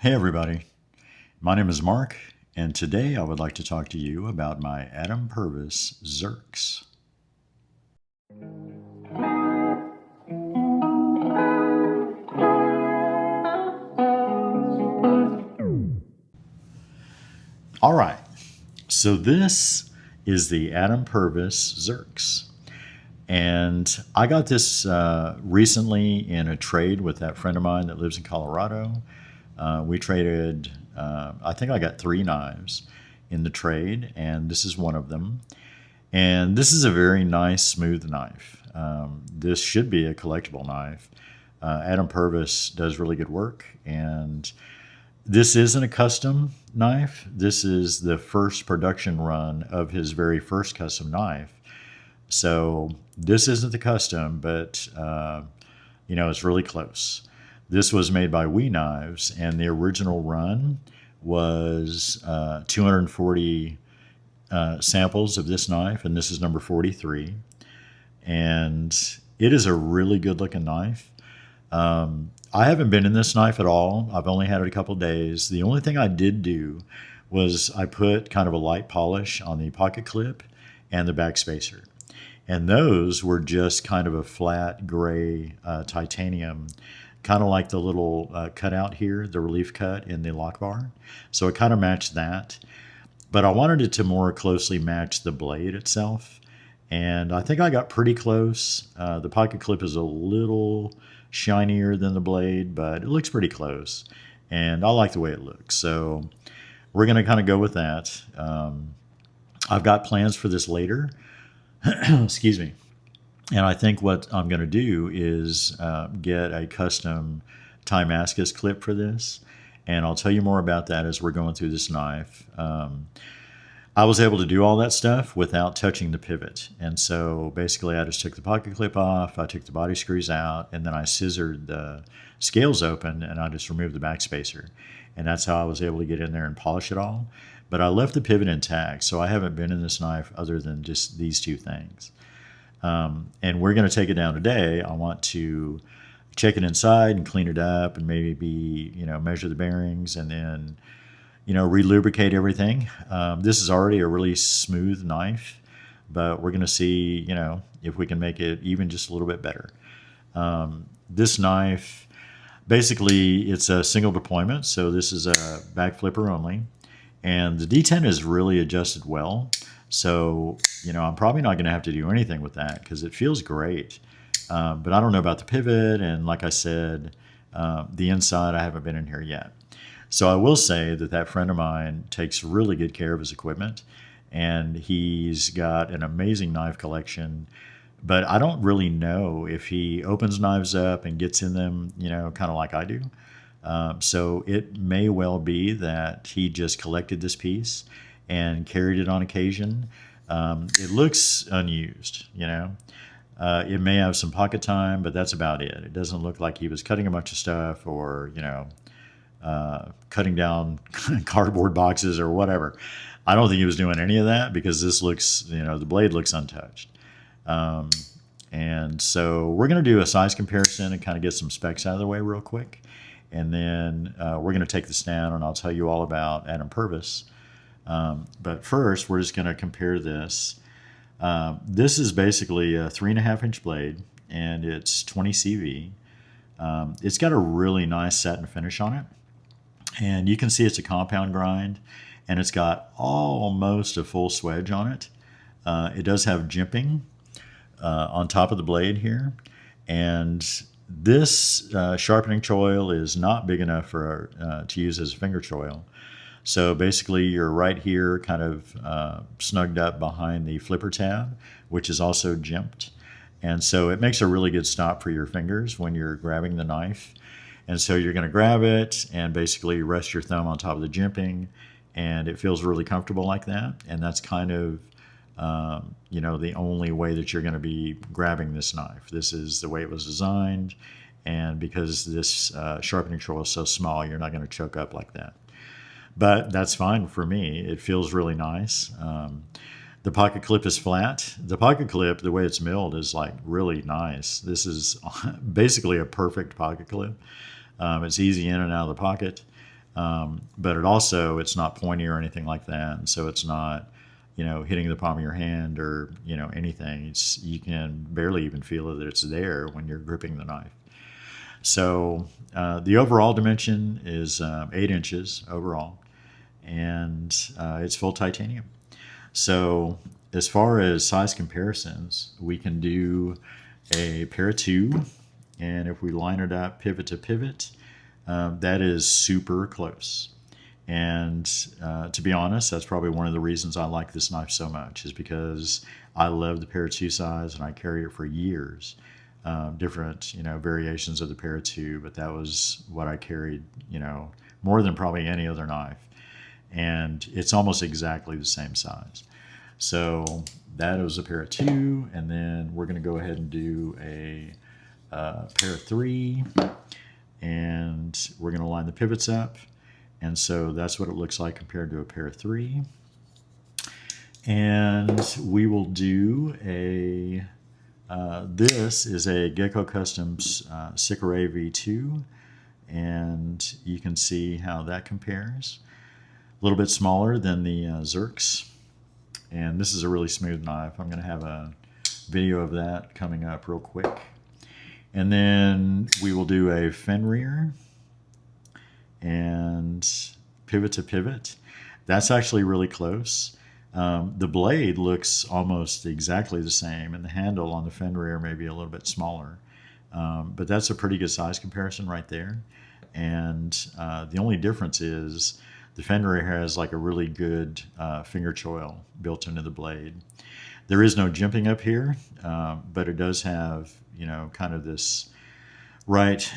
Hey everybody, my name is Mark, and today I would like to talk to you about my Adam Purvis Xerx. All right, so this is the Adam Purvis Xerx, and I got this recently in a trade with that friend of mine that lives in Colorado. We traded, I think I got 3 knives in the trade, and this is one of them. And this is a very nice, smooth knife. This should be a collectible knife. Adam Purvis does really good work, and this isn't a custom knife. This is the first production run of his very first custom knife. So this isn't the custom, but it's really close. This was made by We Knives, and the original run was 240 samples of this knife, and this is number 43. And it is a really good looking knife. I haven't been in this knife at all. I've only had it a couple days. The only thing I did do was I put kind of a light polish on the pocket clip and the back spacer. And those were just kind of a flat gray titanium, kind of like the little cutout here, the relief cut in the lock bar. So it kind of matched that. But I wanted it to more closely match the blade itself. And I think I got pretty close. The pocket clip is a little shinier than the blade, but it looks pretty close. And I like the way it looks. So we're going to kind of go with that. I've got plans for this later. Excuse me. And I think what I'm going to do is get a custom Timascus clip for this. And I'll tell you more about that as we're going through this knife. I was able to do all that stuff without touching the pivot. And so basically I just took the pocket clip off, I took the body screws out, and then I scissored the scales open and I just removed the back spacer. And that's how I was able to get in there and polish it all. But I left the pivot intact, so I haven't been in this knife other than just these two things. And we're going to take it down today. I want to check it inside and clean it up and maybe measure the bearings and then relubricate everything. This is already a really smooth knife, but we're going to see if we can make it even just a little bit better. This knife, basically it's a single deployment, so this is a back flipper only, and the D10 is really adjusted well. So I'm probably not going to have to do anything with that because it feels great. But I don't know about the pivot, and like I said, the inside, I haven't been in here yet. So I will say that friend of mine takes really good care of his equipment, and he's got an amazing knife collection. But I don't really know if he opens knives up and gets in them, kind of like I do. So it may well be that he just collected this piece and carried it on occasion. It looks unused, It may have some pocket time, but that's about it. It doesn't look like he was cutting a bunch of stuff or, cutting down cardboard boxes or whatever. I don't think he was doing any of that because this looks, the blade looks untouched. And so we're going to do a size comparison and kind of get some specs out of the way real quick. And then we're going to take this down and I'll tell you all about Adam Purvis. But first, we're just going to compare this. This is basically a 3.5-inch blade, and it's 20 CV. It's got a really nice satin finish on it. And you can see it's a compound grind, and it's got almost a full swedge on it. It does have jimping on top of the blade here. And this sharpening choil is not big enough for to use as a finger choil. So basically you're right here kind of snugged up behind the flipper tab, which is also jimped. And so it makes a really good stop for your fingers when you're grabbing the knife. And so you're going to grab it and basically rest your thumb on top of the jimping, and it feels really comfortable like that. And that's kind of, the only way that you're going to be grabbing this knife. This is the way it was designed, and because this sharpening choil is so small, you're not going to choke up like that. But that's fine for me. It feels really nice. The pocket clip is flat. The pocket clip, the way it's milled, is like really nice. This is basically a perfect pocket clip. It's easy in and out of the pocket. But it's not pointy or anything like that. And so it's not, hitting the palm of your hand or, anything. You can barely even feel that it's there when you're gripping the knife. So the overall dimension is 8 inches overall, and it's full titanium. So as far as size comparisons, we can do a pair of 2, and if we line it up pivot to pivot, that is super close. And to be honest, that's probably one of the reasons I like this knife so much, is because I love the pair of 2 size, and I carry it for years. Different, variations of the pair of 2, but that was what I carried, more than probably any other knife. And it's almost exactly the same size. So that was a pair of 2, and then we're going to go ahead and do a pair of 3, and we're going to line the pivots up. And so that's what it looks like compared to a pair of 3. And we will do a, this is a Gecko Customs Sikare V2, and you can see how that compares. A little bit smaller than the Xerx, and this is a really smooth knife. I'm going to have a video of that coming up real quick. And then we will do a Fenrir and pivot to pivot. That's actually really close. The blade looks almost exactly the same, and the handle on the Fenrir may be a little bit smaller. But that's a pretty good size comparison right there. And the only difference is the Fenrir has like a really good finger choil built into the blade. There is no jimping up here, but it does have, kind of this right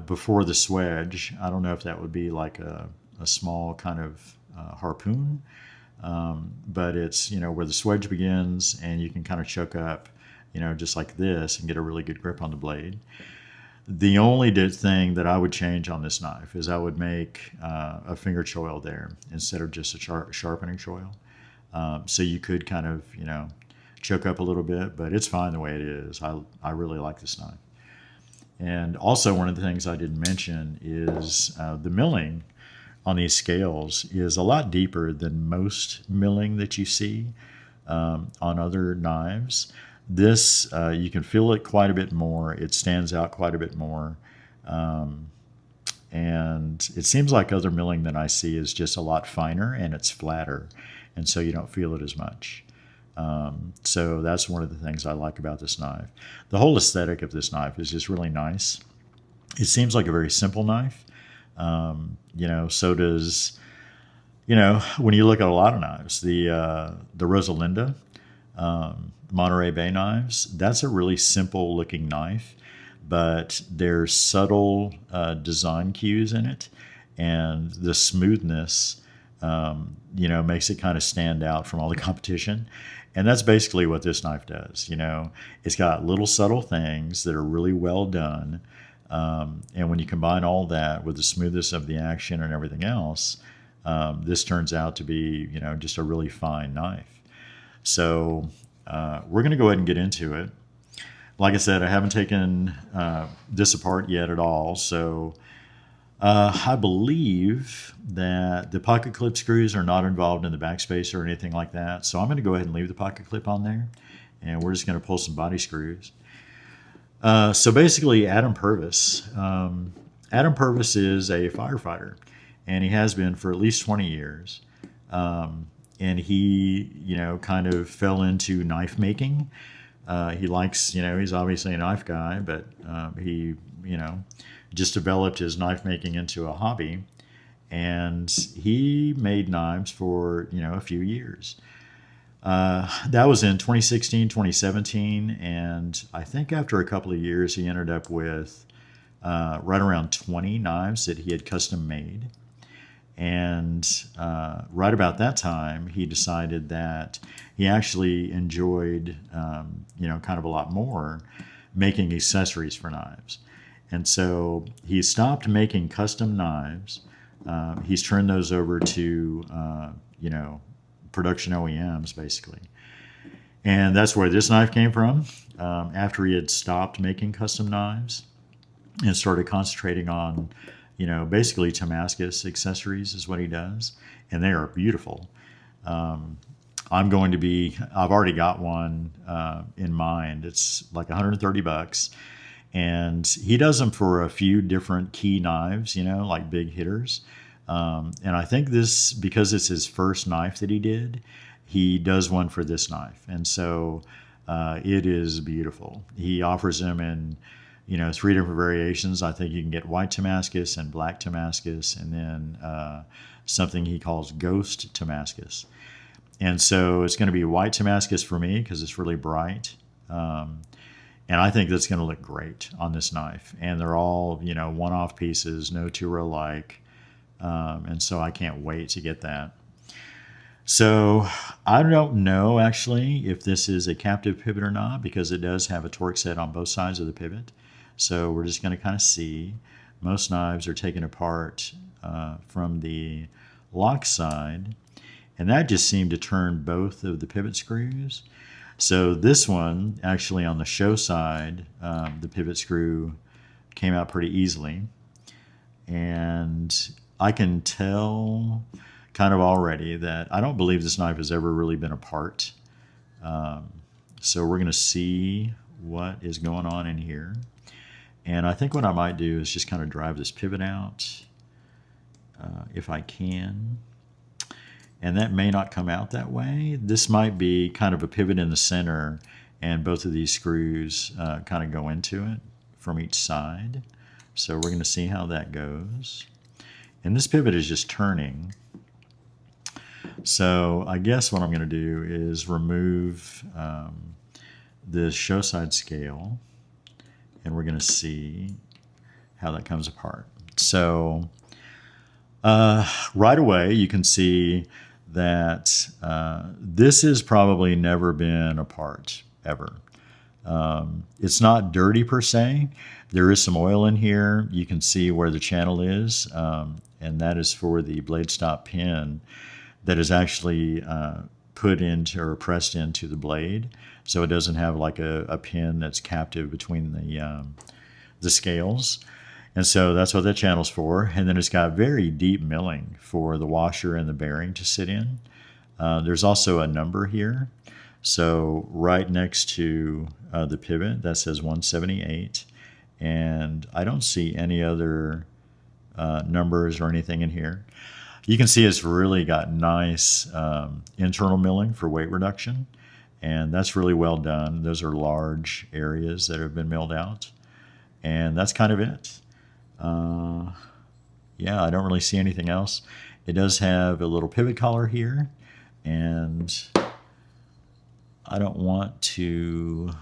before the swedge. I don't know if that would be like a small kind of harpoon, but it's, where the swedge begins, and you can kind of choke up, just like this, and get a really good grip on the blade. The only thing that I would change on this knife is I would make a finger choil there instead of just a sharpening choil. So you could kind of, choke up a little bit, but it's fine the way it is. I really like this knife. And also, one of the things I didn't mention is the milling on these scales is a lot deeper than most milling that you see on other knives. This, you can feel it quite a bit more. It stands out quite a bit more. And it seems like other milling that I see is just a lot finer, and it's flatter, and so you don't feel it as much. So that's one of the things I like about this knife. The whole aesthetic of this knife is just really nice. It seems like a very simple knife. So does, when you look at a lot of knives, the Rosalinda, Monterey Bay knives, that's a really simple looking knife, but there's subtle design cues in it, and the smoothness, makes it kind of stand out from all the competition. And that's basically what this knife does. It's got little subtle things that are really well done. And when you combine all that with the smoothness of the action and everything else, this turns out to be, just a really fine knife. So we're going to go ahead and get into it. Like I said, I haven't taken this apart yet at all. So I believe that the pocket clip screws are not involved in the backspacer or anything like that. So I'm going to go ahead and leave the pocket clip on there, and we're just going to pull some body screws. So basically, Adam Purvis. Adam Purvis is a firefighter, and he has been for at least 20 years. And he, kind of fell into knife making. He likes, he's obviously a knife guy, but he, just developed his knife making into a hobby. And he made knives for, a few years. That was in 2016, 2017, and I think after a couple of years, he ended up with right around 20 knives that he had custom made. And right about that time, he decided that he actually enjoyed, kind of a lot more making accessories for knives. And so he stopped making custom knives. He's turned those over to, production OEMs, basically. And that's where this knife came from. After he had stopped making custom knives and started concentrating on, basically Damascus accessories is what he does, and they are beautiful. I've already got one in mind. It's like $130, and he does them for a few different key knives, like big hitters. And I think this, because it's his first knife that he did, he does one for this knife. And so it is beautiful. He offers them in, 3 different variations. I think you can get white Damascus and black Damascus, and then something he calls ghost Damascus. And so it's going to be white Damascus for me because it's really bright. And I think that's going to look great on this knife. And they're all, one-off pieces, no two are alike. And so I can't wait to get that. So I don't know actually if this is a captive pivot or not, because it does have a torque set on both sides of the pivot. So we're just going to kind of see. Most knives are taken apart from the lock side, and that just seemed to turn both of the pivot screws. So this one, actually on the show side, the pivot screw came out pretty easily. And I can tell kind of already that I don't believe this knife has ever really been apart. So we're going to see what is going on in here. And I think what I might do is just kind of drive this pivot out if I can. And that may not come out that way. This might be kind of a pivot in the center, and both of these screws kind of go into it from each side. So we're going to see how that goes. And this pivot is just turning. So I guess what I'm going to do is remove this show side scale, and we're going to see how that comes apart. So right away you can see that this has probably never been apart ever. It's not dirty per se. There is some oil in here. You can see where the channel is, and that is for the blade stop pin that is actually put into or pressed into the blade, so it doesn't have like a pin that's captive between the scales. And so that's what that channel's for. And then it's got very deep milling for the washer and the bearing to sit in. There's also a number here. So right next to the pivot, that says 178. And I don't see any other numbers or anything in here. You can see it's really got nice internal milling for weight reduction. And that's really well done. Those are large areas that have been milled out. And that's kind of it. Yeah, I don't really see anything else. It does have a little pivot collar here, and I don't want to,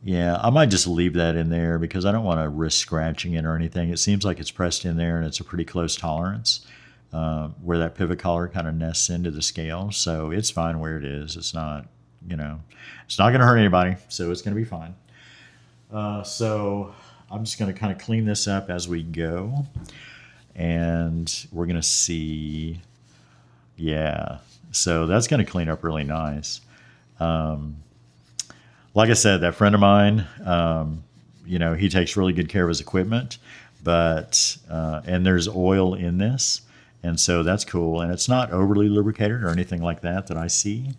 yeah, I might just leave that in there because I don't want to risk scratching it or anything. It seems like it's pressed in there and it's a pretty close tolerance where that pivot collar kind of nests into the scale. So it's fine where it is. It's not, it's not going to hurt anybody, so it's going to be fine. So I'm just going to kind of clean this up as we go, and we're going to see, yeah, so that's going to clean up really nice. Like I said, that friend of mine, he takes really good care of his equipment, but, and there's oil in this, and so that's cool, and it's not overly lubricated or anything like that I see.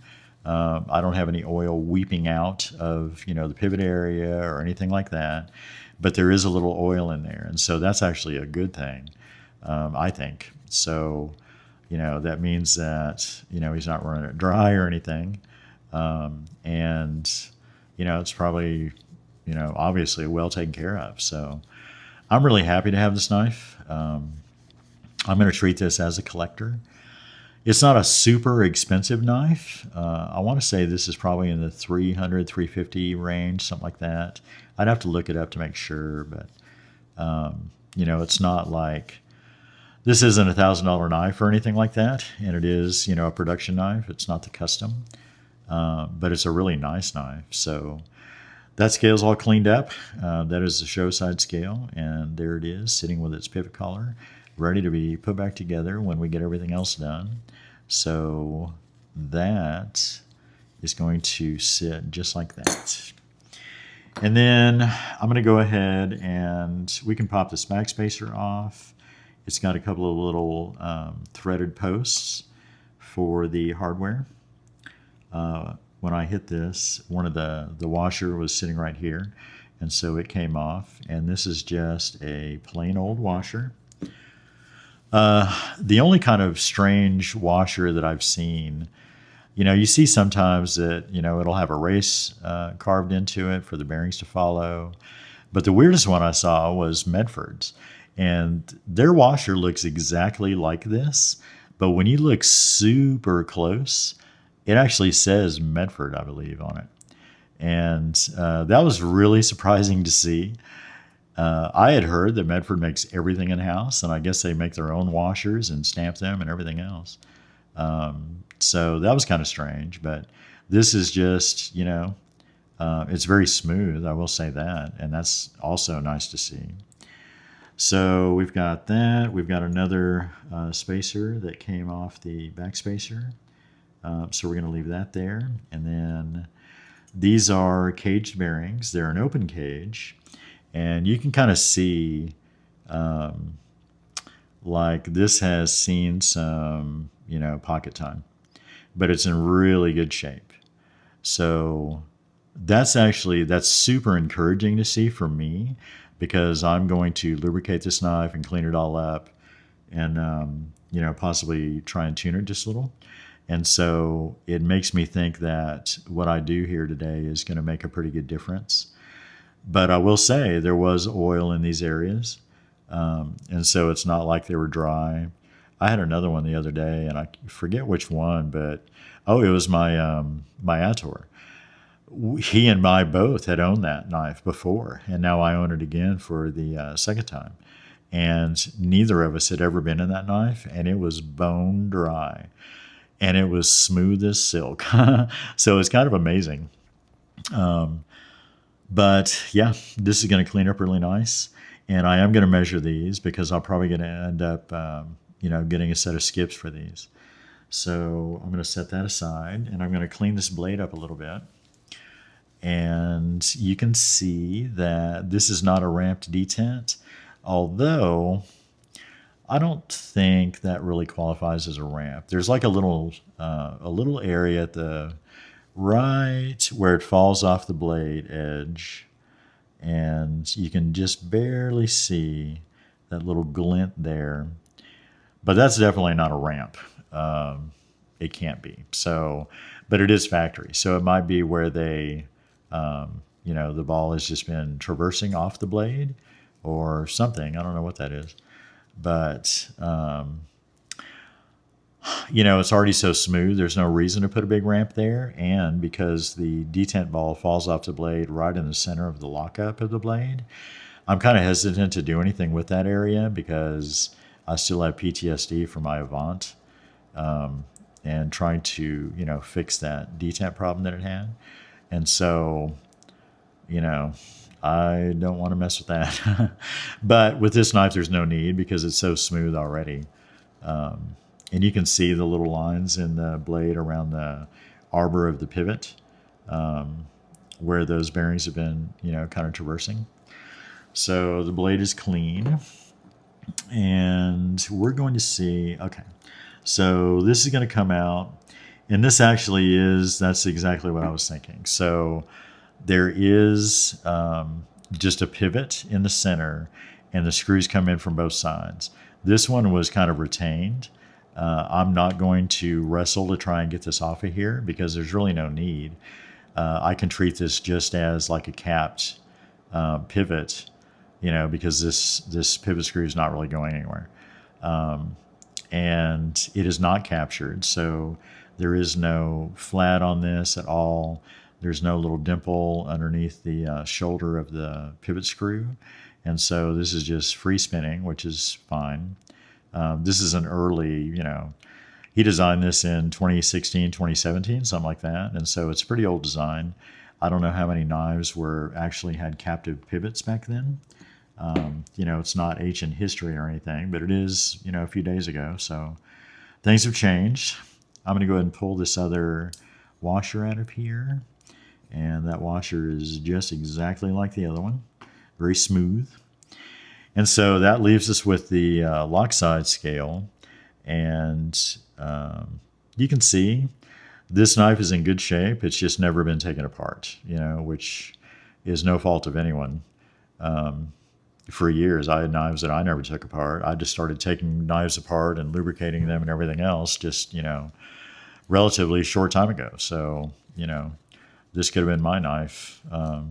I don't have any oil weeping out of, the pivot area or anything like that. But there is a little oil in there. And so that's actually a good thing, I think. So, that means that, he's not running it dry or anything. And, it's probably, obviously well taken care of. So I'm really happy to have this knife. I'm going to treat this as a collector. It's not a super expensive knife. I want to say this is probably in the $300, $350 range, something like that. I'd have to look it up to make sure, but it's not like, this isn't $1,000 knife or anything like that, and it is, a production knife. It's not the custom, but it's a really nice knife. So that scale's all cleaned up. That is the show side scale, and there it is, sitting with its pivot collar, ready to be put back together when we get everything else done. So that is going to sit just like that. And then I'm going to go ahead and we can pop this backspacer off. It's got a couple of little threaded posts for the hardware. When I hit this, one of the washer was sitting right here, and so it came off. And this is just a plain old washer. The only kind of strange washer that I've seen, you see sometimes that, it'll have a race carved into it for the bearings to follow. But the weirdest one I saw was Medford's. And their washer looks exactly like this. But when you look super close, it actually says Medford, I believe, on it. And that was really surprising to see. I had heard that Medford makes everything in-house, and I guess they make their own washers and stamp them and everything else. So that was kind of strange, but this is just, it's very smooth, I will say that, and that's also nice to see. So we've got that. We've got another spacer that came off the back spacer. So we're going to leave that there. And then these are caged bearings. They're an open cage. And you can kind of see, like this has seen some, pocket time. But it's in really good shape. So that's super encouraging to see for me, because I'm going to lubricate this knife and clean it all up and, possibly try and tune it just a little. And so it makes me think that what I do here today is going to make a pretty good difference. But I will say there was oil in these areas. And so it's not like they were dry. I had another one the other day, and I forget which one, but, it was my Ator. He and I both had owned that knife before, and now I own it again for the second time. And neither of us had ever been in that knife, and it was bone dry, and it was smooth as silk. So it's kind of amazing. But yeah, this is going to clean up really nice, and I am going to measure these because I'm probably going to end up, getting a set of skips for these. So I'm going to set that aside, and I'm going to clean this blade up a little bit. And you can see that this is not a ramped detent, although I don't think that really qualifies as a ramp. There's like a little area at the right where it falls off the blade edge, and you can just barely see that little glint there. But that's definitely not a ramp. It can't be. So, but it is factory. So it might be where they, the ball has just been traversing off the blade or something. I don't know what that is. But, it's already so smooth, there's no reason to put a big ramp there. And because the detent ball falls off the blade right in the center of the lockup of the blade, I'm kind of hesitant to do anything with that area because I still have PTSD from my Avant, and trying to, fix that detent problem that it had. And so, I don't want to mess with that. But with this knife, there's no need because it's so smooth already. And you can see the little lines in the blade around the arbor of the pivot, where those bearings have been, kind of traversing. So the blade is clean. And we're going to see, okay, so this is going to come out. And this actually that's exactly what I was thinking. So there is just a pivot in the center, and the screws come in from both sides. This one was kind of retained. I'm not going to wrestle to try and get this off of here because there's really no need. I can treat this just as like a capped pivot, because this pivot screw is not really going anywhere. And it is not captured, so there is no flat on this at all. There's no little dimple underneath the shoulder of the pivot screw. And so this is just free spinning, which is fine. This is an early, he designed this in 2016, 2017, something like that. And so it's a pretty old design. I don't know how many knives actually had captive pivots back then. It's not ancient history or anything, but it is, a few days ago. So things have changed. I'm going to go ahead and pull this other washer out of here. And that washer is just exactly like the other one, very smooth. And so that leaves us with the lock side scale. And you can see this knife is in good shape. It's just never been taken apart, which is no fault of anyone. For years, I had knives that I never took apart. I just started taking knives apart and lubricating them and everything else just, relatively short time ago. So, this could have been my knife, a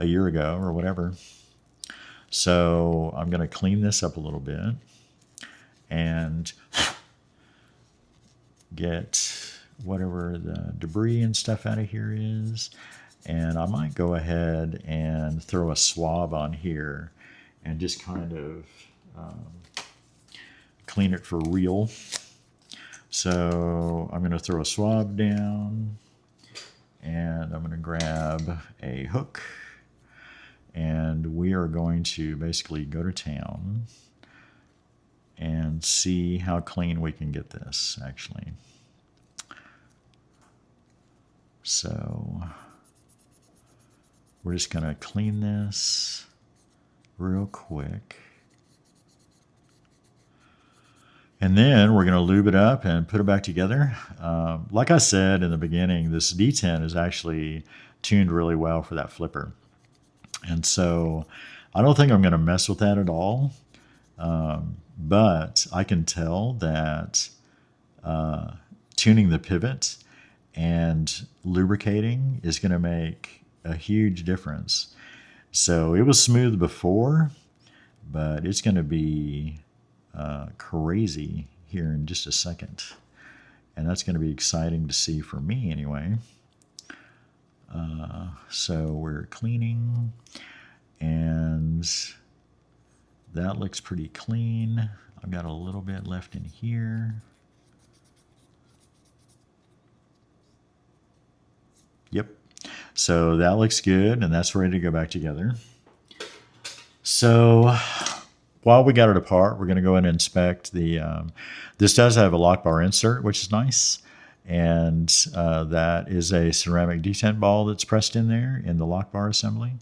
year ago or whatever. So I'm going to clean this up a little bit and get whatever the debris and stuff out of here is. And I might go ahead and throw a swab on here and just kind of clean it for real. So I'm going to throw a swab down, and I'm going to grab a hook, and we are going to basically go to town and see how clean we can get this, actually. So we're just going to clean this real quick. And then we're going to lube it up and put it back together. Like I said in the beginning, this D10 is actually tuned really well for that flipper. And so I don't think I'm going to mess with that at all. But I can tell that tuning the pivot and lubricating is going to make a huge difference. So it was smooth before, but it's going to be crazy here in just a second. And that's going to be exciting to see for me anyway. So we're cleaning, and that looks pretty clean. I've got a little bit left in here. Yep. So that looks good, and that's ready to go back together. So while we got it apart, we're going to go ahead and inspect the, this does have a lock bar insert, which is nice. And that is a ceramic detent ball that's pressed in there in the lock bar assembly,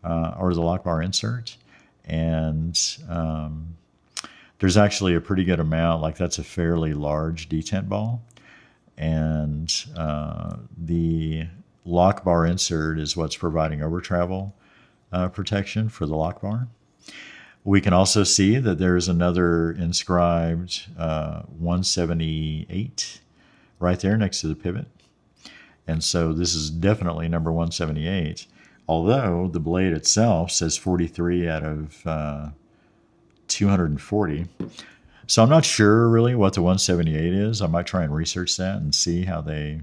or the lock bar insert. And there's actually a pretty good amount, like that's a fairly large detent ball. And the lock bar insert is what's providing over travel protection for the lock bar. We can also see that there's another inscribed 178 right there next to the pivot. And so this is definitely number 178, although the blade itself says 43 out of 240. So I'm not sure really what the 178 is. I might try and research that and see how they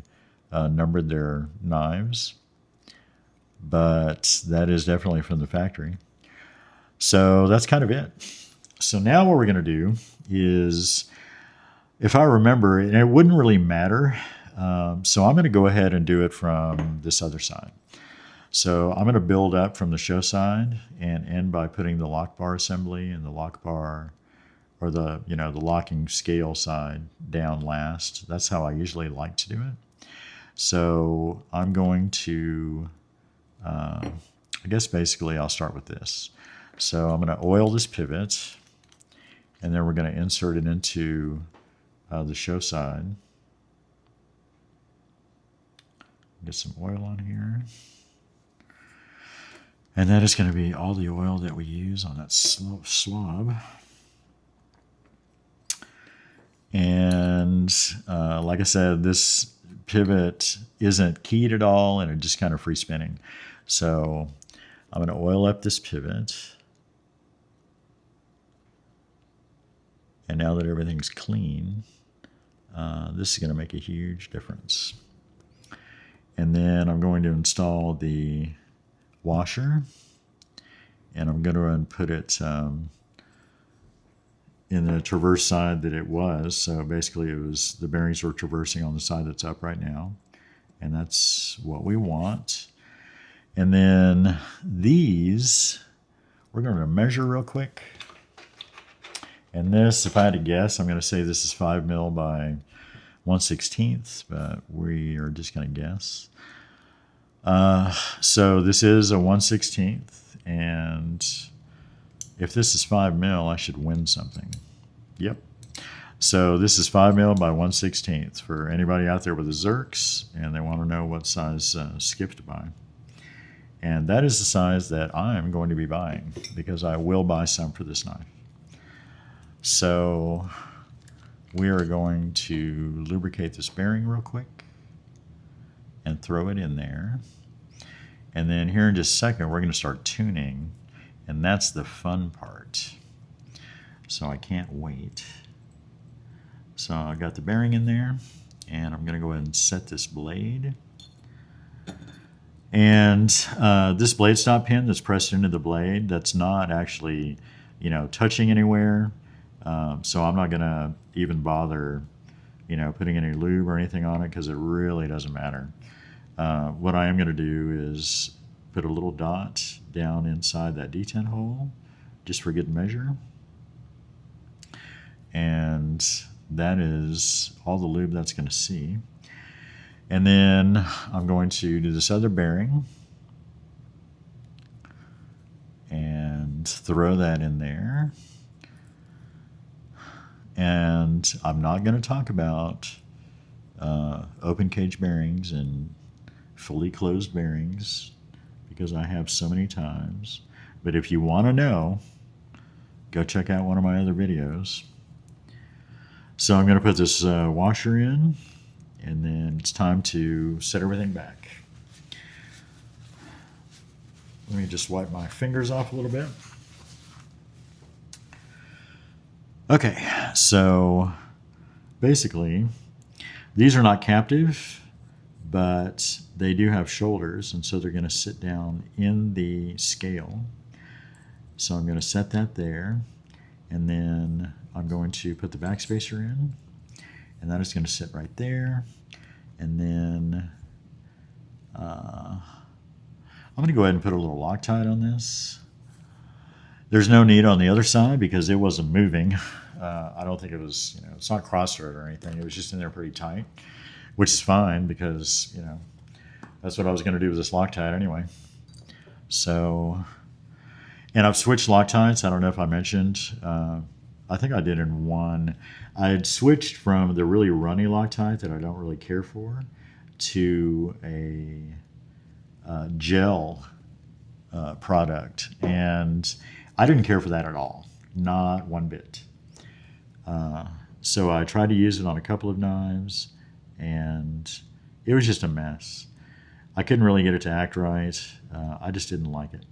numbered their knives. But that is definitely from the factory. So that's kind of it. So now what we're going to do is, if I remember, and it wouldn't really matter, so I'm going to go ahead and do it from this other side. So I'm going to build up from the show side and end by putting the lock bar assembly and the lock bar, or the locking scale side down last. That's how I usually like to do it. So I'm going to, I guess basically I'll start with this. So I'm going to oil this pivot, and then we're going to insert it into the show side. Get some oil on here. And that is going to be all the oil that we use on that swab. And like I said, this pivot isn't keyed at all, and it's just kind of free spinning. So I'm going to oil up this pivot. And now that everything's clean, this is going to make a huge difference. And then I'm going to install the washer, and I'm going to put it in the traverse side that it was. So basically it was, the bearings were traversing on the side that's up right now, and that's what we want. And then these, we're going to measure real quick. And this, if I had to guess, I'm going to say this is 5 mil by 1/16, but we are just going to guess. So this is a 1/16, and if this is 5 mil, I should win something. Yep. So this is 5 mil by 1/16 for anybody out there with a Xerx and they want to know what size skip to buy. And that is the size that I'm going to be buying because I will buy some for this knife. So we are going to lubricate this bearing real quick and throw it in there. And then here in just a second, we're going to start tuning, and that's the fun part. So I can't wait. So I got the bearing in there, and I'm going to go ahead and set this blade. And this blade stop pin that's pressed into the blade, that's not actually, touching anywhere. So I'm not going to even bother, putting any lube or anything on it because it really doesn't matter. What I am going to do is put a little dot down inside that detent hole just for good measure. And that is all the lube that's going to see. And then I'm going to do this other bearing and throw that in there. And I'm not going to talk about open cage bearings and fully closed bearings because I have so many times. But if you want to know, go check out one of my other videos. So I'm going to put this washer in, and then it's time to set everything back. Let me just wipe my fingers off a little bit. Okay, so basically, these are not captive, but they do have shoulders, and so they're going to sit down in the scale. So I'm going to set that there, and then I'm going to put the backspacer in, and that is going to sit right there. And then I'm going to go ahead and put a little Loctite on this. There's no need on the other side because it wasn't moving. I don't think it was, it's not cross-thread or anything. It was just in there pretty tight, which is fine because, that's what I was going to do with this Loctite anyway. So, and I've switched Loctites. I don't know if I mentioned. I think I did in one. I had switched from the really runny Loctite that I don't really care for to a gel product. And I didn't care for that at all, not one bit. So I tried to use it on a couple of knives, and it was just a mess. I couldn't really get it to act right. I just didn't like it.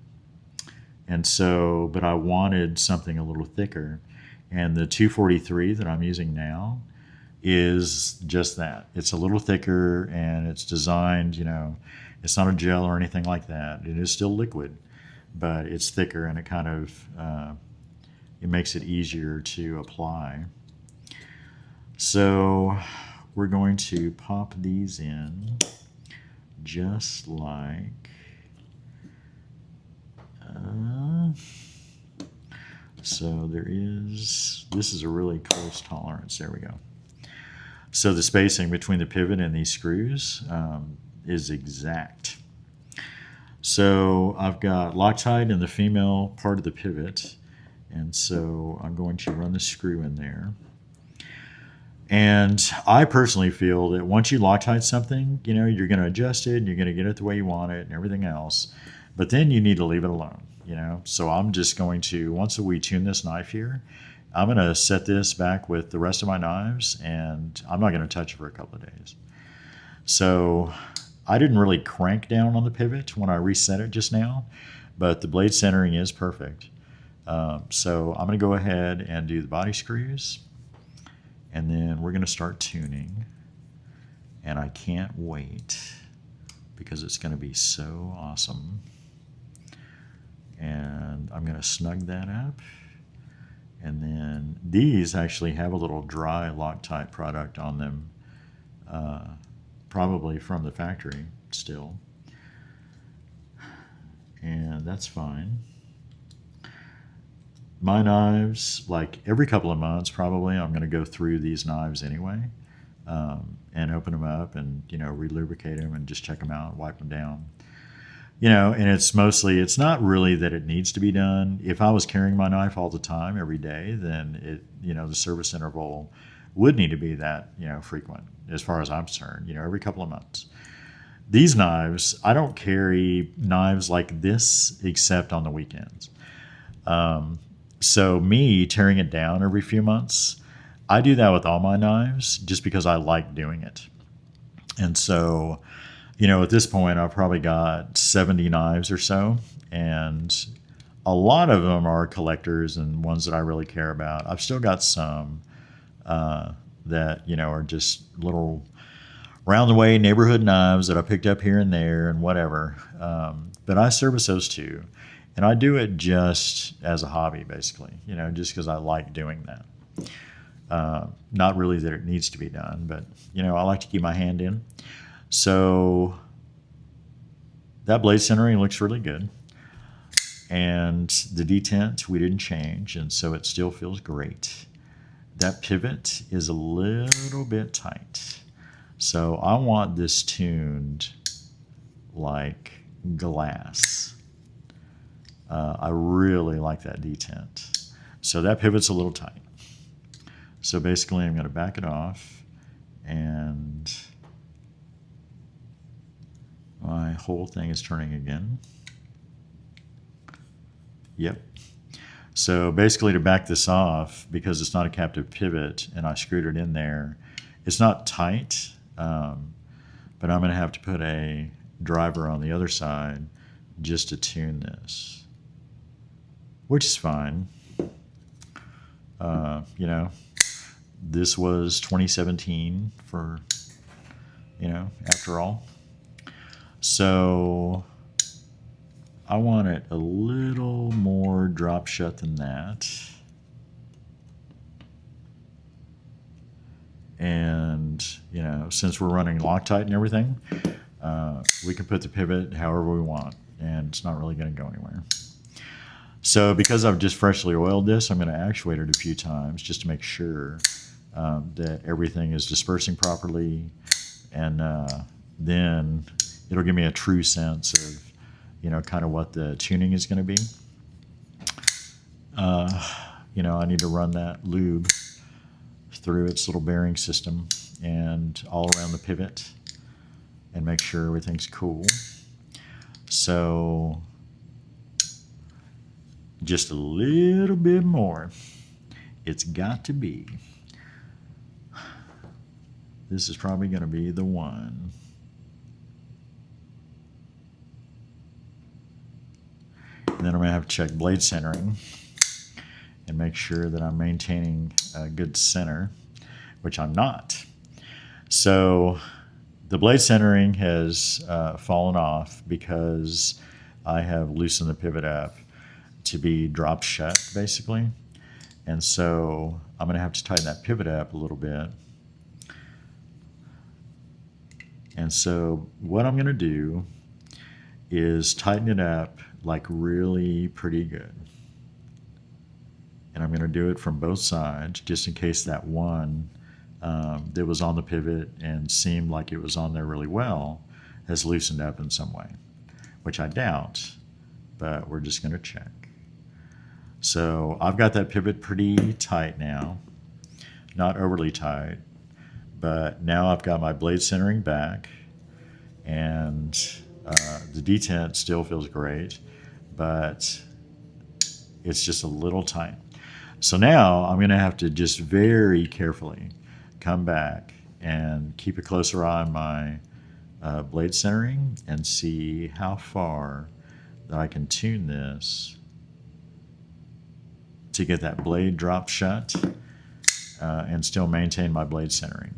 And so, but I wanted something a little thicker. And the 243 that I'm using now is just that. It's a little thicker, and it's designed, it's not a gel or anything like that. It is still liquid, but it's thicker, and it kind of it makes it easier to apply. So we're going to pop these in just like so this is a really close tolerance. There we go. So the spacing between the pivot and these screws is exact. So I've got Loctite in the female part of the pivot, and so I'm going to run the screw in there. And I personally feel that once you Loctite something, you're going to adjust it, and you're going to get it the way you want it and everything else. But then you need to leave it alone, So I'm just going to, once we tune this knife here, I'm going to set this back with the rest of my knives, and I'm not going to touch it for a couple of days. So I didn't really crank down on the pivot when I reset it just now, but the blade centering is perfect. So I'm going to go ahead and do the body screws, and then we're going to start tuning, and I can't wait because it's going to be so awesome. And I'm going to snug that up, and then these actually have a little dry Loctite product on them, probably from the factory still, and that's fine. My knives, like every couple of months probably, I'm going to go through these knives anyway, and open them up and, relubricate them and just check them out, wipe them down. And it's not really that it needs to be done. If I was carrying my knife all the time, every day, then the service interval would need to be that, frequent as far as I'm concerned, every couple of months. These knives, I don't carry knives like this except on the weekends. So me tearing it down every few months, I do that with all my knives just because I like doing it. And so, at this point, I've probably got 70 knives or so, and a lot of them are collectors and ones that I really care about. I've still got some that, are just little round the way neighborhood knives that I picked up here and there and whatever. But I service those too. And I do it just as a hobby, basically, just because I like doing that. Not really that it needs to be done, but, I like to keep my hand in. So that blade centering looks really good. And the detent we didn't change, and so it still feels great. That pivot is a little bit tight. So I want this tuned like glass. I really like that detent. So that pivot's a little tight. So basically I'm going to back it off, and my whole thing is turning again. Yep. So basically to back this off, because it's not a captive pivot and I screwed it in there, it's not tight, but I'm going to have to put a driver on the other side just to tune this, which is fine. This was 2017 for, after all. So I want it a little more drop shut than that. And, since we're running Loctite and everything, we can put the pivot however we want, and it's not really going to go anywhere. So because I've just freshly oiled this, I'm going to actuate it a few times just to make sure that everything is dispersing properly, and then it'll give me a true sense of, kind of what the tuning is going to be. I need to run that lube through its little bearing system and all around the pivot and make sure everything's cool. So just a little bit more. It's got to be. This is probably going to be the one. And then I'm going to have to check blade centering and make sure that I'm maintaining a good center, which I'm not. So the blade centering has fallen off because I have loosened the pivot up to be drop shut, basically. And so I'm going to have to tighten that pivot up a little bit. And so what I'm going to do is tighten it up like really pretty good. And I'm going to do it from both sides, just in case that one that was on the pivot and seemed like it was on there really well has loosened up in some way, which I doubt, but we're just going to check. So I've got that pivot pretty tight now, not overly tight, but now I've got my blade centering back, and the detent still feels great, but it's just a little tight. So now I'm going to have to just very carefully come back and keep a closer eye on my blade centering and see how far that I can tune this to get that blade drop shut and still maintain my blade centering.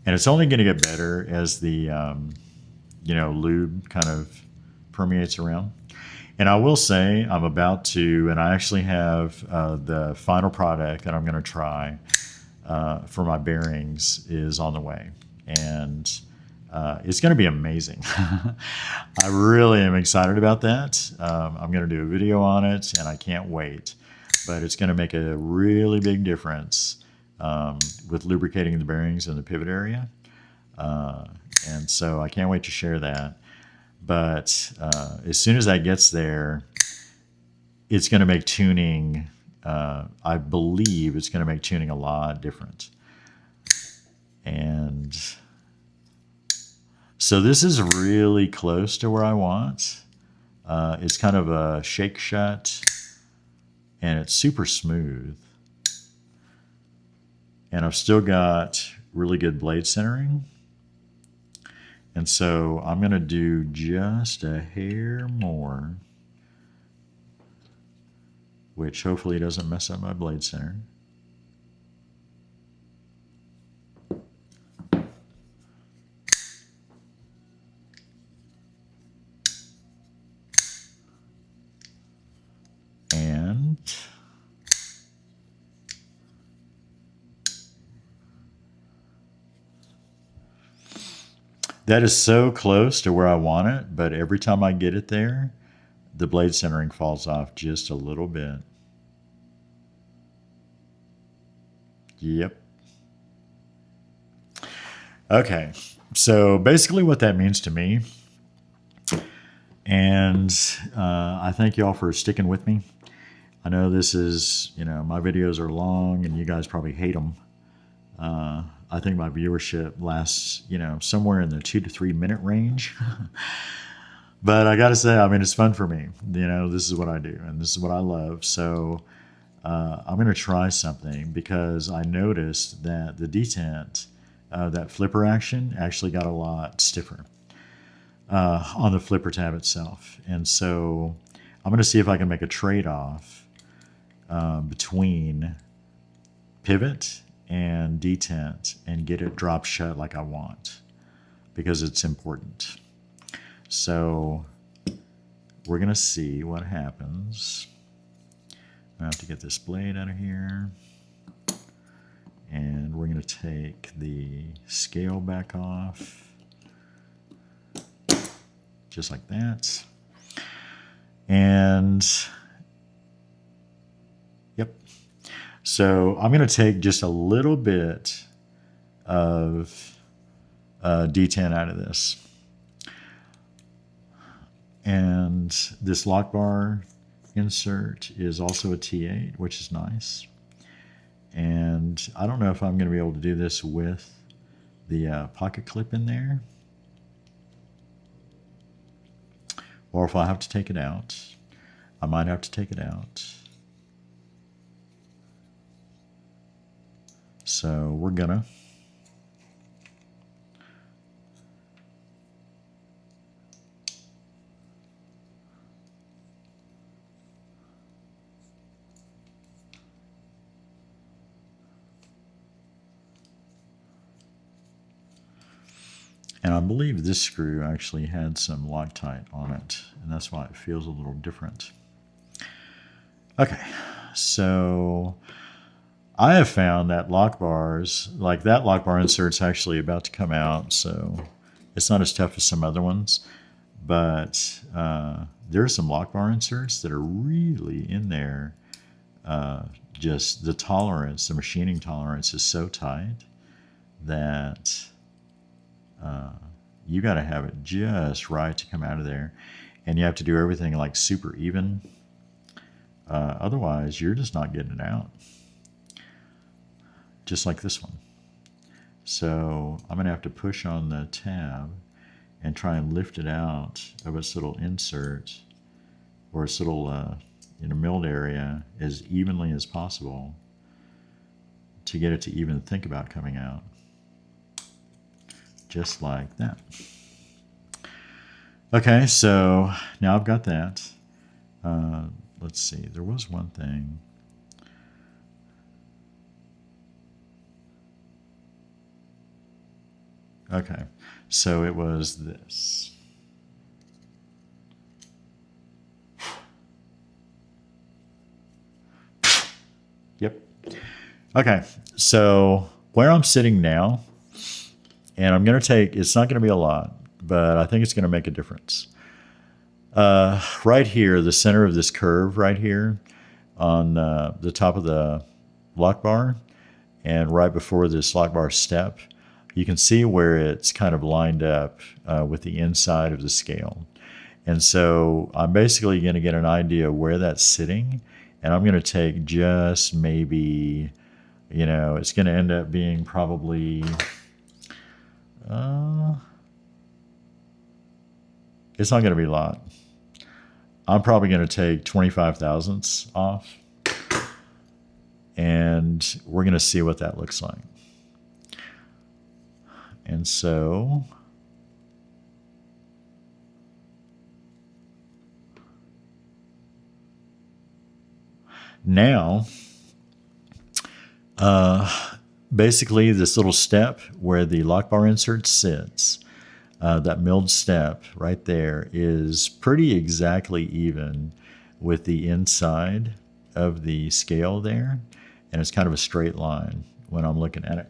And it's only going to get better as the lube kind of permeates around. And I will say I'm about to, and I actually have the final product that I'm going to try for my bearings is on the way. And it's going to be amazing. I really am excited about that. I'm going to do a video on it, and I can't wait. But it's going to make a really big difference with lubricating the bearings in the pivot area. And so I can't wait to share that. But as soon as that gets there, it's going to make tuning, I believe it's going to make tuning a lot different. And so this is really close to where I want. It's kind of a shake shut, and it's super smooth. And I've still got really good blade centering. And so I'm going to do just a hair more, which hopefully doesn't mess up my blade center. And that is so close to where I want it, but every time I get it there, the blade centering falls off just a little bit. Yep. Okay, so basically what that means to me, and I thank y'all for sticking with me. I know this is, my videos are long and you guys probably hate them. I think my viewership lasts, somewhere in the 2 to 3 minute range. But I got to say, it's fun for me. This is what I do and this is what I love. So I'm going to try something because I noticed that the detent, that flipper action actually got a lot stiffer on the flipper tab itself. And so I'm going to see if I can make a trade-off between pivot and detent and get it drop shut like I want, because it's important. So we're going to see what happens. I have to get this blade out of here. And we're going to take the scale back off. Just like that. And yep. So I'm going to take just a little bit of detent out of this. And this lock bar insert is also a T8, which is nice. And I don't know if I'm going to be able to do this with the pocket clip in there, or if I have to take it out. I might have to take it out. So we're gonna. And I believe this screw actually had some Loctite on it, and that's why it feels a little different. Okay, so I have found that lock bars, like that lock bar insert's actually about to come out, so it's not as tough as some other ones, but there are some lock bar inserts that are really in there. Just the tolerance, the machining tolerance is so tight that you got to have it just right to come out of there, and you have to do everything like super even. Otherwise, you're just not getting it out. Just like this one. So I'm going to have to push on the tab and try and lift it out of its little insert or its little milled area as evenly as possible to get it to even think about coming out. Just like that. Okay, so now I've got that. Let's see, there was one thing. Okay, so it was this. Yep. Okay, so where I'm sitting now, and I'm going to take, it's not going to be a lot, but I think it's going to make a difference. Right here, the center of this curve right here on the top of the lock bar and right before this lock bar step, you can see where it's kind of lined up with the inside of the scale. And so I'm basically going to get an idea where that's sitting, and I'm going to take just maybe, you know, it's going to end up being probably, it's not going to be a lot. I'm probably going to take 25 thousandths off, and we're going to see what that looks like. And so now, basically this little step where the lock bar insert sits, that milled step right there is pretty exactly even with the inside of the scale there, and it's kind of a straight line when I'm looking at it.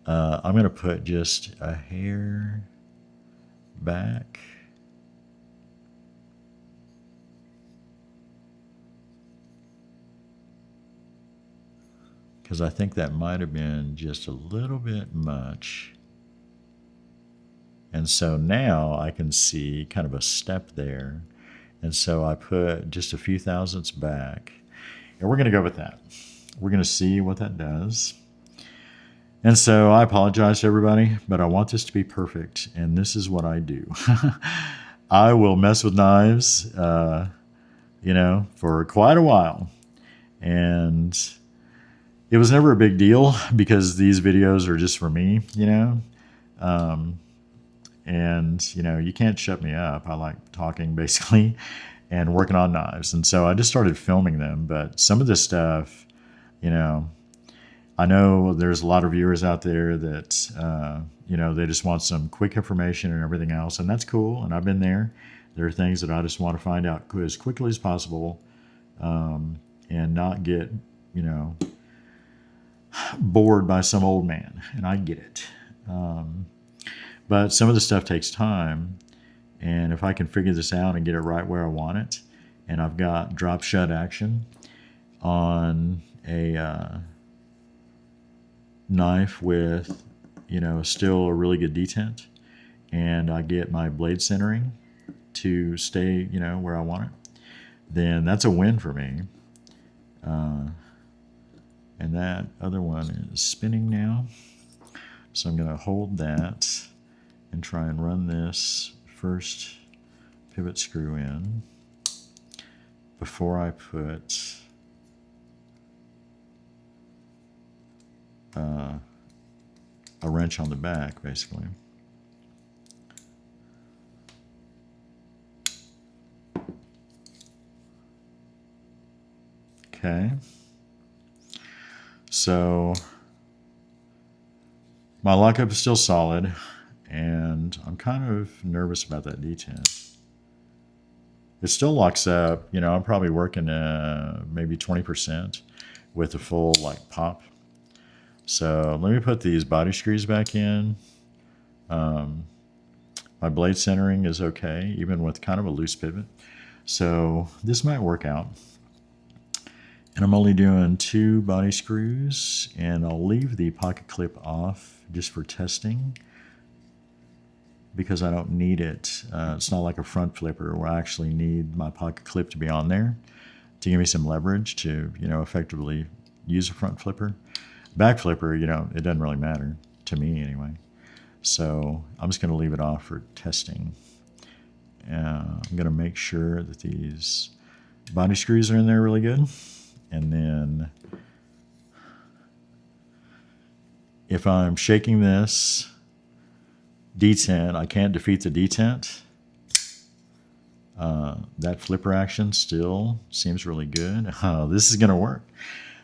I'm going to put just a hair back. Because I think that might have been just a little bit much. And so now I can see kind of a step there. And so I put just a few thousandths back. And we're going to go with that. We're going to see what that does. And so I apologize to everybody, but I want this to be perfect. And this is what I do. I will mess with knives, you know, for quite a while. And it was never a big deal because these videos are just for me, you know. And, you know, you can't shut me up. I like talking, basically, and working on knives. And so I just started filming them. But some of this stuff, you know, I know there's a lot of viewers out there that, you know, they just want some quick information and everything else. And that's cool. And I've been there. There are things that I just want to find out as quickly as possible, and not get, you know, bored by some old man. And I get it. But some of the stuff takes time, and if I can figure this out and get it right where I want it, and I've got drop shut action on a knife with, you know, still a really good detent, and I get my blade centering to stay, you know, where I want it, then that's a win for me. And that other one is spinning now, so I'm going to hold that and try and run this first pivot screw in before I put a wrench on the back, basically. Okay. So my lockup is still solid, and I'm kind of nervous about that detent. It still locks up, you know, I'm probably working maybe 20% with a full like pop. So let me put these body screws back in. My blade centering is okay, even with kind of a loose pivot. So this might work out. And I'm only doing 2 body screws, and I'll leave the pocket clip off just for testing because I don't need it. It's not like a front flipper where I actually need my pocket clip to be on there to give me some leverage to, you know, effectively use a front flipper. Back flipper, you know, it doesn't really matter to me anyway. So I'm just going to leave it off for testing. I'm going to make sure that these body screws are in there really good. And then if I'm shaking this detent, I can't defeat the detent. That flipper action still seems really good. This is going to work.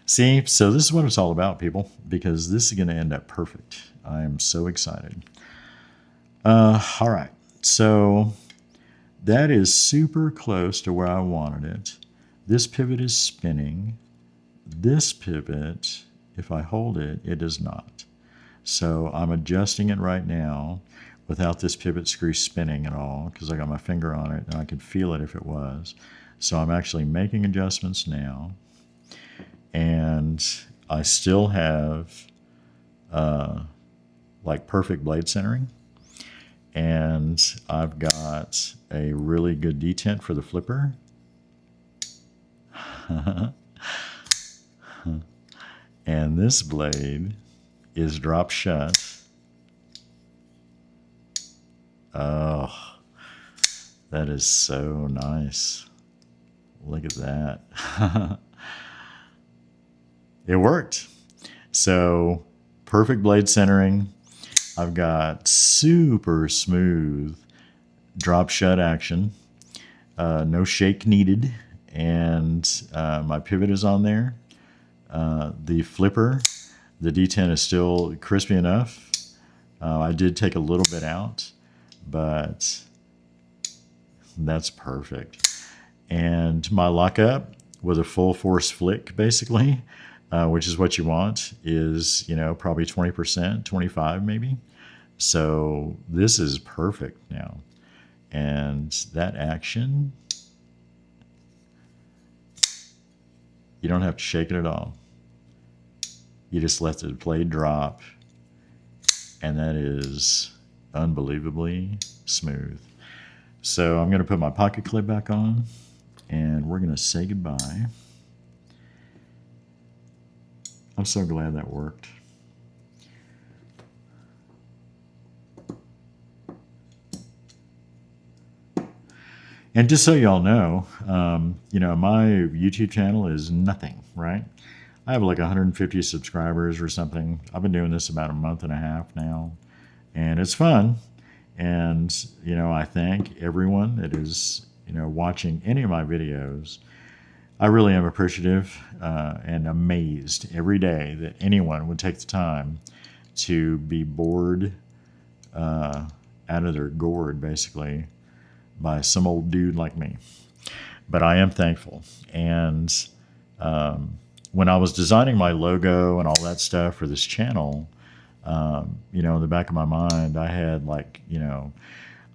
See, so this is what it's all about, people, because this is going to end up perfect. I am so excited. All right, so that is super close to where I wanted it. This pivot is spinning. This pivot, if I hold it, it does not. So I'm adjusting it right now without this pivot screw spinning at all because I got my finger on it and I could feel it if it was. So I'm actually making adjustments now. And I still have like perfect blade centering, and I've got a really good detent for the flipper. And this blade is drop shut. Oh, that is so nice. Look at that. It worked. So perfect blade centering. I've got super smooth drop shut action. No shake needed. And my pivot is on there. The flipper, the detent is still crispy enough. I did take a little bit out, but that's perfect. And my lockup with a full force flick, basically, which is what you want, is, you know, probably 20%, 25 maybe. So this is perfect now. And that action, you don't have to shake it at all. You just let the blade drop, and that is unbelievably smooth. So I'm going to put my pocket clip back on, and we're going to say goodbye. I'm so glad that worked. And just so y'all know, you know, my YouTube channel is nothing, right? I have like 150 subscribers or something. I've been doing this about a month and a half now, and it's fun. And, you know, I thank everyone that is, you know, watching any of my videos. I really am appreciative and amazed every day that anyone would take the time to be bored out of their gourd, basically, by some old dude like me. But I am thankful. And when I was designing my logo and all that stuff for this channel, you know, in the back of my mind, I had like, you know,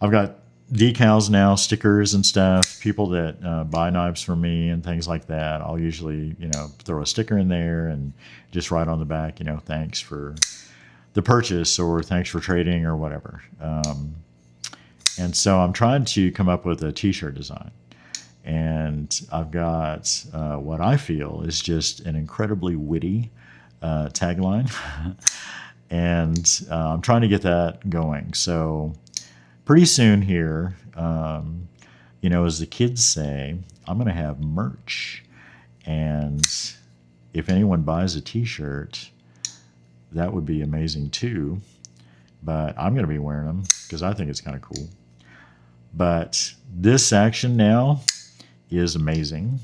I've got decals now, stickers and stuff, people that buy knives from me and things like that. I'll usually, you know, throw a sticker in there and just write on the back, you know, thanks for the purchase or thanks for trading or whatever. And so I'm trying to come up with a t-shirt design. And I've got what I feel is just an incredibly witty tagline. And I'm trying to get that going. So pretty soon here, you know, as the kids say, I'm going to have merch. And if anyone buys a t-shirt, that would be amazing too. But I'm going to be wearing them because I think it's kind of cool. But this action now is amazing.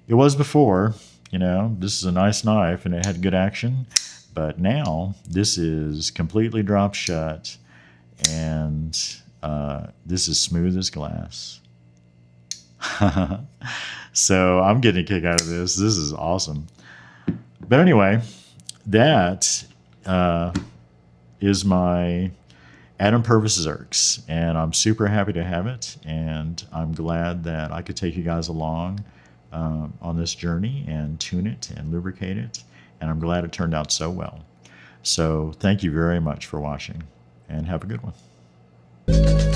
It was before, you know, this is a nice knife and it had good action. But now this is completely drop shut, and this is smooth as glass. So I'm getting a kick out of this. This is awesome. But anyway, that is my Adam Purvis Xerx, and I'm super happy to have it, and I'm glad that I could take you guys along on this journey and tune it and lubricate it, and I'm glad it turned out so well. So thank you very much for watching, and have a good one.